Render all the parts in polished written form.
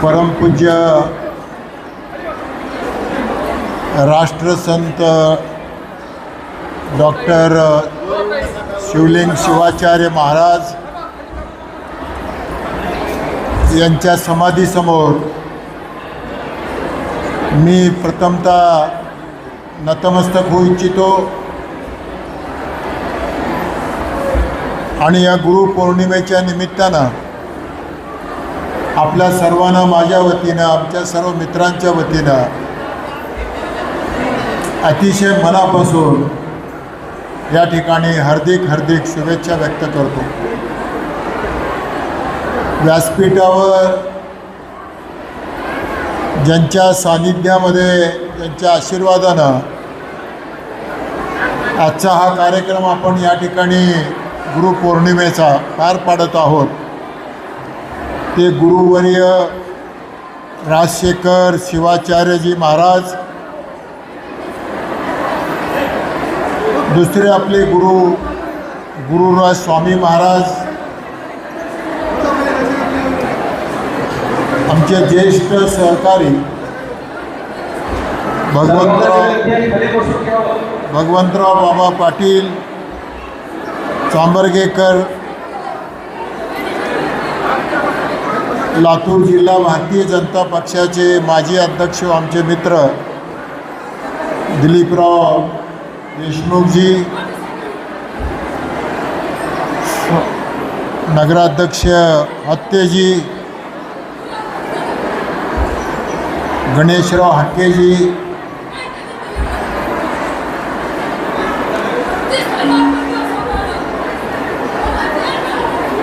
परमपूज्य राष्ट्रसंत डॉक्टर शिवलिंग शिवाचार्य महाराज यांच्या समाधीसमोर मी प्रथमतः नतमस्तक होऊ इच्छितो आणि या गुरुपौर्णिमेच्या निमित्तानं आपल्या सर्वांना माझ्या वतीनं, आमच्या सर्व मित्रांच्या वतीनं अतिशय मनापासून या ठिकाणी हार्दिक शुभेच्छा व्यक्त करतो. व्यासपीठावर ज्यांच्या सानिध्यामध्ये, ज्यांच्या आशीर्वादानं आजचा हा कार्यक्रम आपण या ठिकाणी गुरुपौर्णिमेचा पार पाडत आहोत, ते गुरुवर्य राजशेखर शिवाचार्यजी महाराज, दुसरे आपले गुरुराज स्वामी महाराज, आमचे ज्येष्ठ सहकारी भगवंतराव बाबा पाटील चांबरगेकर, लातूर जिल्हा भारतीय जनता पक्षाचे माजी अध्यक्ष आमचे मित्र दिलीपराव देशमुखजी, नगराध्यक्ष हत्तेजी, गणेशराव हाकेजी,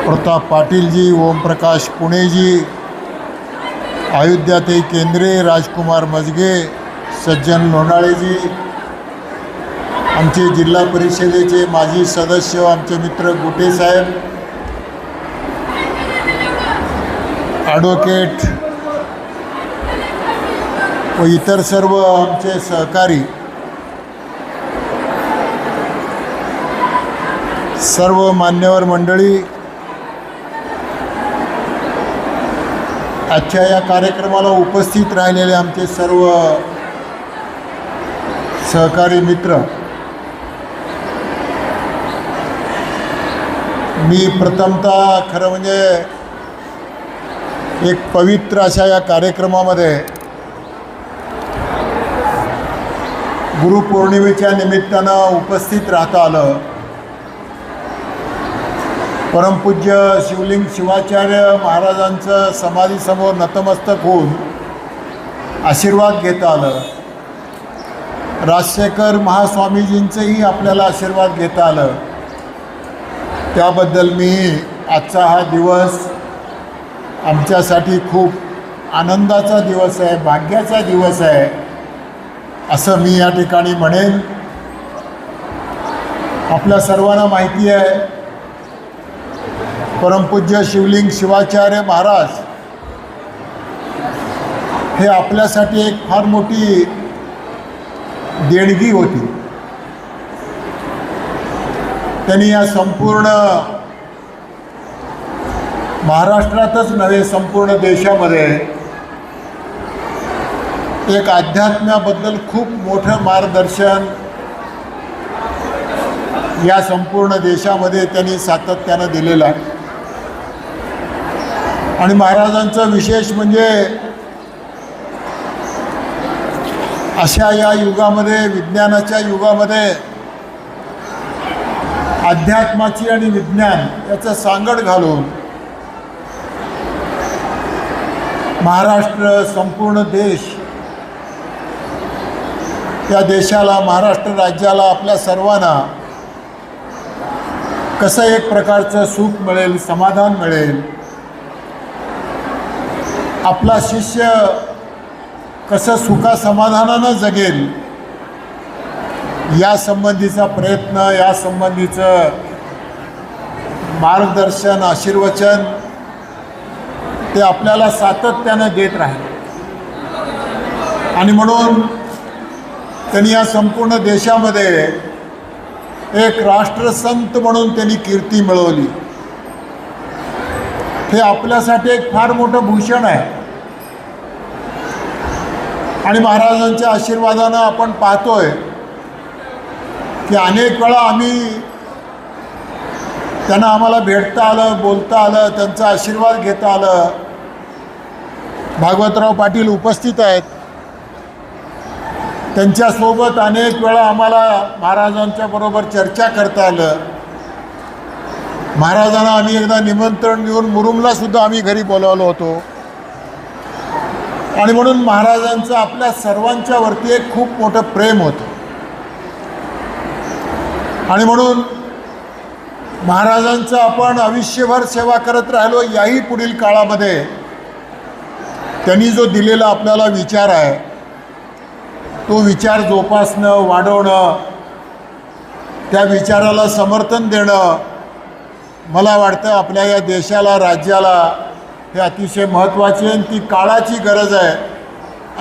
प्रताप पाटीलजी, ओमप्रकाश पुणेजी, अयोध्याताई केंद्रे, राजकुमार मजगे, सज्जन लोणाळेजी, आमचे जिल्हा परिषदेचे माजी सदस्य आमचे मित्र गुटे साहेब, ॲडव्होकेट व इतर सर्व आमचे सहकारी, सर्व मान्यवर मंडळी, आजच्या या कार्यक्रमाला उपस्थित राहिलेले आमचे सर्व सहकारी मित्र, मी प्रथमतः खरं म्हणजे एक पवित्र अशा या कार्यक्रमामध्ये गुरुपौर्णिमेच्या निमित्तानं उपस्थित राहता आलं. परमपूज्य शिवलिंग शिवाचार्य महाराजांचं समाधीसमोर नतमस्तक होऊन आशीर्वाद घेता आलं. राजशेखर महास्वामीजींचंही आपल्याला आशीर्वाद घेता आलं. त्याबद्दल मी आजचा हा दिवस आमच्यासाठी खूप आनंदाचा दिवस आहे, भाग्याचा दिवस आहे असं मी या ठिकाणी म्हणेन. आपल्या सर्वांना माहिती आहे, परमपूज्य शिवलिंग शिवाचार्य महाराज हे आपल्यासाठी एक फार मोठी देणगी होती. त्यांनी या संपूर्ण महाराष्ट्रातच नव्हे, संपूर्ण देशामध्ये एक अध्यात्माबद्दल खूप मोठं मार्गदर्शन या संपूर्ण देशामध्ये त्यांनी सातत्यानं दिलेलं आहे. आणि महाराजांचं विशेष म्हणजे अशा या युगामध्ये, विज्ञानाच्या युगामध्ये अध्यात्माची आणि विज्ञान याचं सांगड घालून महाराष्ट्र, संपूर्ण देश, त्या देशाला, महाराष्ट्र राज्याला, आपल्या सर्वांना कसं एक प्रकारचं सुख मिळेल, समाधान मिळेल, आपला शिष्य कसं सुखासमाधानानं जगेल या संबंधीचा प्रयत्न, या संबंधीचं मार्गदर्शन, आशीर्वचन ते आपल्याला सातत्यानं देत राहील. आणि म्हणून त्यांनी या संपूर्ण देशामध्ये एक राष्ट्रसंत म्हणून त्यांनी कीर्ती मिळवली. हे आपल्यासाठी एक फार मोठं भूषण आहे. आणि महाराजांच्या आशीर्वादानं आपण पाहतोय की अनेक वेळा आम्ही त्यांना आम्हाला भेटता आलं, बोलता आलं, त्यांचा आशीर्वाद घेता आलं. भागवतराव पाटील उपस्थित आहेत, त्यांच्यासोबत अनेक वेळा आम्हाला महाराजांच्या बरोबर चर्चा करता आलं. महाराजांना आम्ही एकदा निमंत्रण देऊन मुरुमला सुद्धा आम्ही घरी बोलावलो होतो. आणि म्हणून महाराजांचं आपल्या सर्वांच्या वरती एक खूप मोठं प्रेम होतं. आणि म्हणून महाराजांचं आपण आयुष्यभर सेवा करत राहिलो. याही पुढील काळामध्ये त्यांनी जो दिलेला आपल्याला विचार आहे तो विचार जोपासणं, वाढवणं, त्या विचाराला समर्थन देणं, मला वाटतं आपल्या या देशाला, राज्याला हे अतिशय महत्त्वाची आणि ती काळाची गरज आहे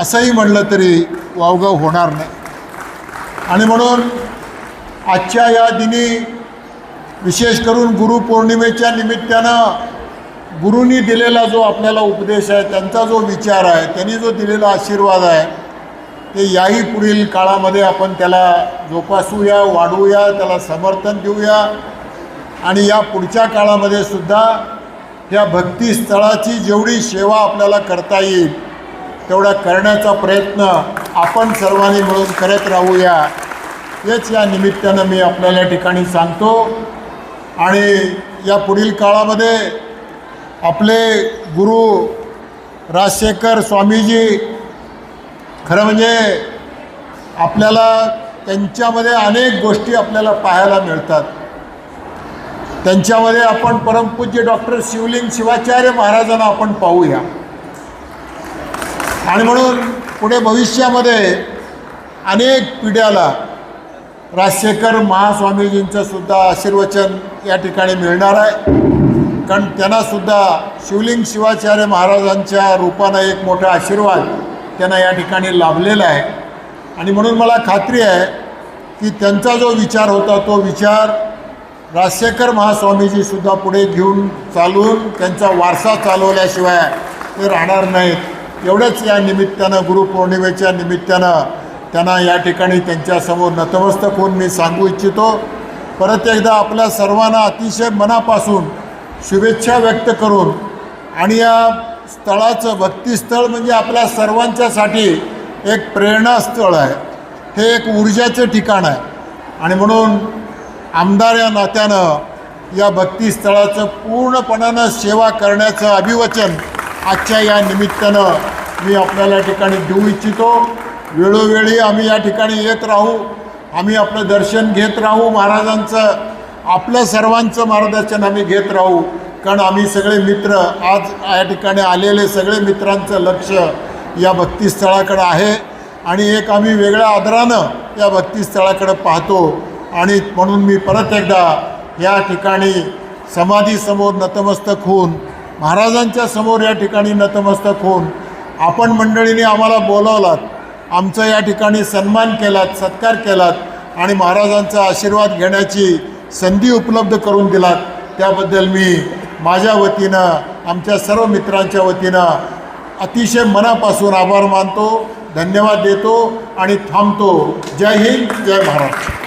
असंही म्हणलं तरी वावगं होणार नाही. आणि म्हणून आजच्या या दिनी विशेष करून गुरुपौर्णिमेच्या निमित्तानं गुरूंनी दिलेला जो आपल्याला उपदेश आहे, त्यांचा जो विचार आहे, त्यांनी जो दिलेला आशीर्वाद आहे, ते याही पुढील काळामध्ये आपण त्याला जोपासूया, वाढवूया, त्याला समर्थन देऊया. आणि या पुढच्या काळामध्ये सुद्धा या भक्तिस्थळाची जेवढी सेवा आपल्याला करता येईल तेवढा करण्याचा प्रयत्न आपण सर्वांनी मिळून करत राहूया, हेच या निमित्तानं मी आपल्याला ठिकाणी सांगतो. आणि या पुढील काळामध्ये आपले गुरु राजशेखर स्वामीजी, खरं म्हणजे आपल्याला त्यांच्यामध्ये अनेक गोष्टी आपल्याला पाहायला मिळतात. त्यांच्यामध्ये आपण परमपूज्य डॉक्टर शिवलिंग शिवाचार्य महाराजांना आपण पाहूया. आणि म्हणून पुढे भविष्यामध्ये अनेक पिढ्याला राजशेखर महास्वामीजींचं सुद्धा आशीर्वचन या ठिकाणी मिळणार आहे. कारण त्यांनासुद्धा शिवलिंग शिवाचार्य महाराजांच्या रूपानं एक मोठा आशीर्वाद त्यांना या ठिकाणी लाभलेला आहे. आणि म्हणून मला खात्री आहे की त्यांचा जो विचार होता तो विचार राजशेखर महास्वामीजीसुद्धा पुढे घेऊन चालून त्यांचा वारसा चालवल्याशिवाय ते राहणार नाहीत. एवढंच या निमित्तानं, गुरुपौर्णिमेच्या निमित्तानं त्यांना या ठिकाणी त्यांच्यासमोर नतमस्तक होऊन मी सांगू इच्छितो. परत एकदा आपल्या सर्वांना अतिशय मनापासून शुभेच्छा व्यक्त करून, आणि या स्थळाचं भक्तिस्थळ म्हणजे आपल्या सर्वांच्यासाठी एक प्रेरणास्थळ आहे, हे एक ऊर्जाचं ठिकाण आहे. आणि म्हणून आमदार या नात्यानं या भक्तिस्थळाचं पूर्णपणानं सेवा करण्याचं अभिवचन आजच्या या निमित्तानं मी आपल्याला ठिकाणी देऊ इच्छितो. वेळोवेळी आम्ही या ठिकाणी येत राहू, आम्ही आपलं दर्शन घेत राहू, महाराजांचं, आपल्या सर्वांचं मार्गदर्शन आम्ही घेत राहू. कारण आम्ही सगळे मित्र, आज या ठिकाणी आलेले सगळे मित्रांचं लक्ष या भक्तिस्थळाकडं आहे. आणि एक आम्ही वेगळ्या आदरानं या भक्तिस्थळाकडं पाहतो. आणि म्हणून मी परत एकदा या ठिकाणी समाधीसमोर नतमस्तक होऊन, महाराजांच्या समोर या ठिकाणी नतमस्तक होऊन, आपण मंडळीने आम्हाला बोलावलात, आमचा या ठिकाणी सन्मान केलात, सत्कार केलात आणि महाराजांचा आशीर्वाद घेण्याची संधी उपलब्ध करून दिलात, त्याबद्दल मी माझ्या वतीनं, आमच्या सर्व मित्रांच्या वतीनं अतिशय मनापासून आभार मानतो, धन्यवाद देतो आणि थांबतो. जय हिंद, जय महाराष्ट्र.